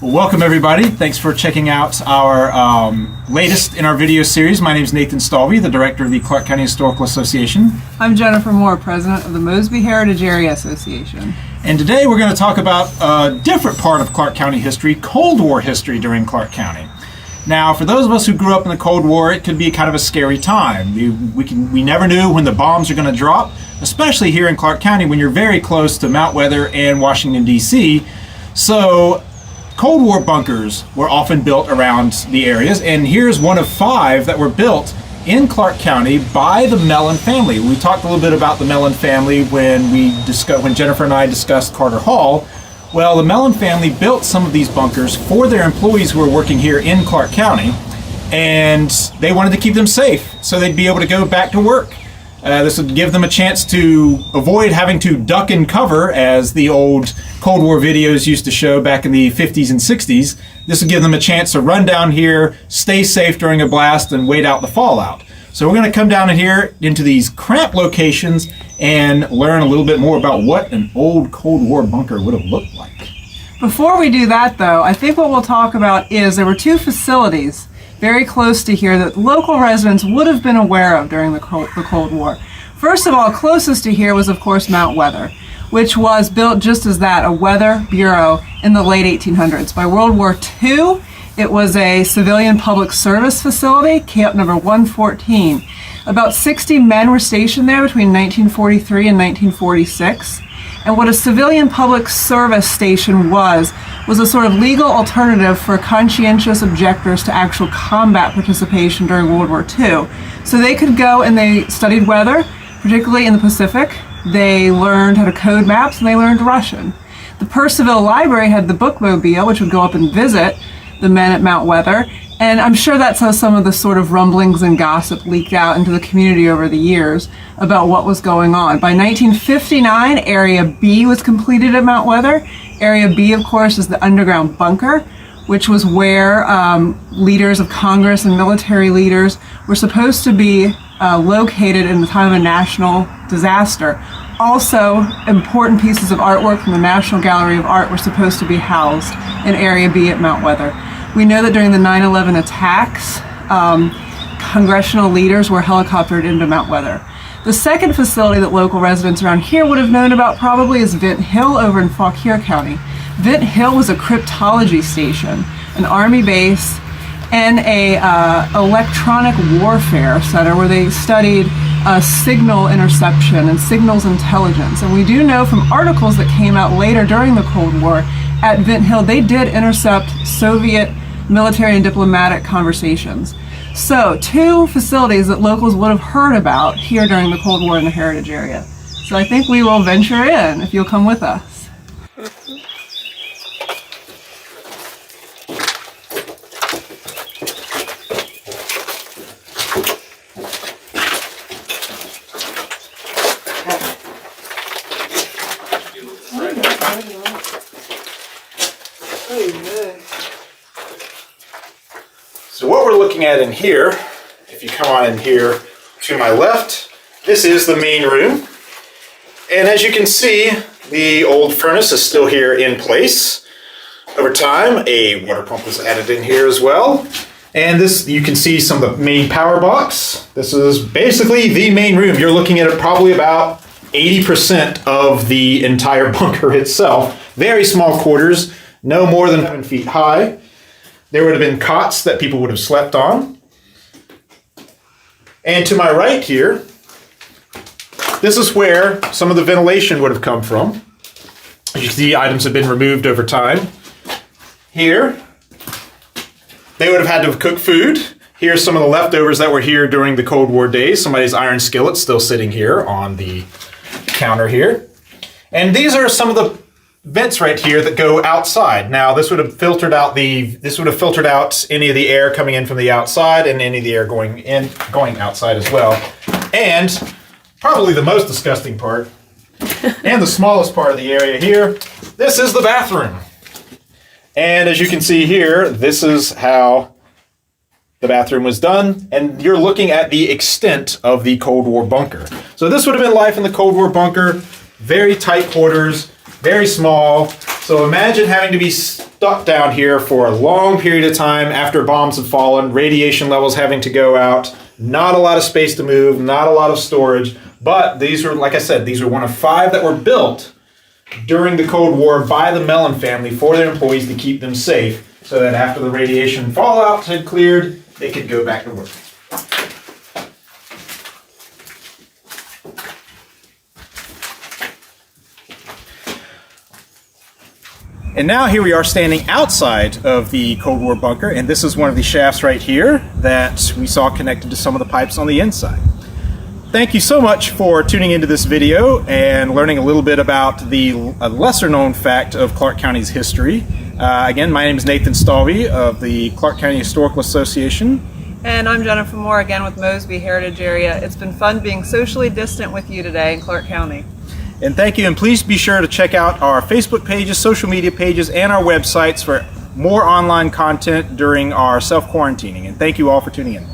Welcome everybody. Thanks for checking out our latest in our video series. My name is Nathan Stalvey, the director of the Clarke County Historical Association. I'm Jennifer Moore, president of the Mosby Heritage Area Association. And today we're going to talk about a different part of Clarke County history, Cold War history during Clarke County. Now, for those of us who grew up in the Cold War, it could be kind of a scary time. We never knew when the bombs are going to drop, especially here in Clarke County when you're very close to Mount Weather and Washington, D.C. So Cold War bunkers were often built around the areas, and here's one of 5 that were built in Clarke County by the Mellon family. We talked a little bit about the Mellon family when Jennifer and I discussed Carter Hall. Well, the Mellon family built some of these bunkers for their employees who were working here in Clarke County, and they wanted to keep them safe so they'd be able to go back to work. This would give them a chance to avoid having to duck and cover, as the old Cold War videos used to show back in the 50s and 60s. This would give them a chance to run down here, stay safe during a blast, and wait out the fallout. So we're going to come down in here into these cramped locations and learn a little bit more about what an old Cold War bunker would have looked like. Before we do that, though, I think what we'll talk about is there were 2 facilities very close to here that local residents would have been aware of during the Cold War. First of all, closest to here was, of course, Mount Weather, which was built just as that, a weather bureau in the late 1800s. By World War II, it was a civilian public service facility, camp number 114. About 60 men were stationed there between 1943 and 1946. And what a civilian public service station was a sort of legal alternative for conscientious objectors to actual combat participation during World War II. So they could go and they studied weather, particularly in the Pacific. They learned how to code maps, and they learned Russian. The Percival Library had the bookmobile, which would go up and visit the men at Mount Weather. And I'm sure that's how some of the sort of rumblings and gossip leaked out into the community over the years about what was going on. By 1959, Area B was completed at Mount Weather. Area B, of course, is the underground bunker, which was where leaders of Congress and military leaders were supposed to be located in the time of a national disaster. Also, important pieces of artwork from the National Gallery of Art were supposed to be housed in Area B at Mount Weather. We know that during the 9/11 attacks, congressional leaders were helicoptered into Mount Weather. The second facility that local residents around here would have known about probably is Vint Hill over in Fauquier County. Vint Hill was a cryptology station, an army base, and a electronic warfare center where they studied signal interception and signals intelligence. And we do know from articles that came out later during the Cold War, at Vint Hill, they did intercept Soviet military and diplomatic conversations. So 2 facilities that locals would have heard about here during the Cold War in the Heritage area. So I think we will venture in if you'll come with us. So what we're looking at in here, if you come on in here to my left, this is the main room. And as you can see, the old furnace is still here in place. Over time, a water pump was added in here as well. And this, you can see some of the main power box. This is basically the main room. You're looking at probably about 80% of the entire bunker itself. Very small quarters, no more than 7 feet high. There would have been cots that people would have slept on. And to my right here, this is where some of the ventilation would have come from. As you can see, items have been removed over time. Here, they would have had to cook food. Here's some of the leftovers that were here during the Cold War days. Somebody's iron skillet still sitting here on the counter here. And these are some of the vents right here that go outside. Now this would have filtered out any of the air coming in from the outside and any of the air going outside as well. And probably the most disgusting part and the smallest part of the area here, this is the bathroom. And as you can see here, this is how the bathroom was done, and you're looking at the extent of the Cold War bunker. So this would have been life in the Cold War bunker. Very tight quarters, very small, So imagine having to be stuck down here for a long period of time after bombs have fallen, radiation levels having to go out, not a lot of space to move, not a lot of storage. But these were, like I said, these were one of 5 that were built during the Cold War by the Mellon family for their employees to keep them safe, so that after the radiation fallout had cleared, they could go back to work. And now here we are standing outside of the Cold War bunker, and this is one of the shafts right here that we saw connected to some of the pipes on the inside. Thank you so much for tuning into this video and learning a little bit about the lesser known fact of Clarke County's history. Again, my name is Nathan Stalvey of the Clarke County Historical Association. And I'm Jennifer Moore, again with Mosby Heritage Area. It's been fun being socially distant with you today in Clarke County. And thank you, and please be sure to check out our Facebook pages, social media pages, and our websites for more online content during our self-quarantining. And thank you all for tuning in.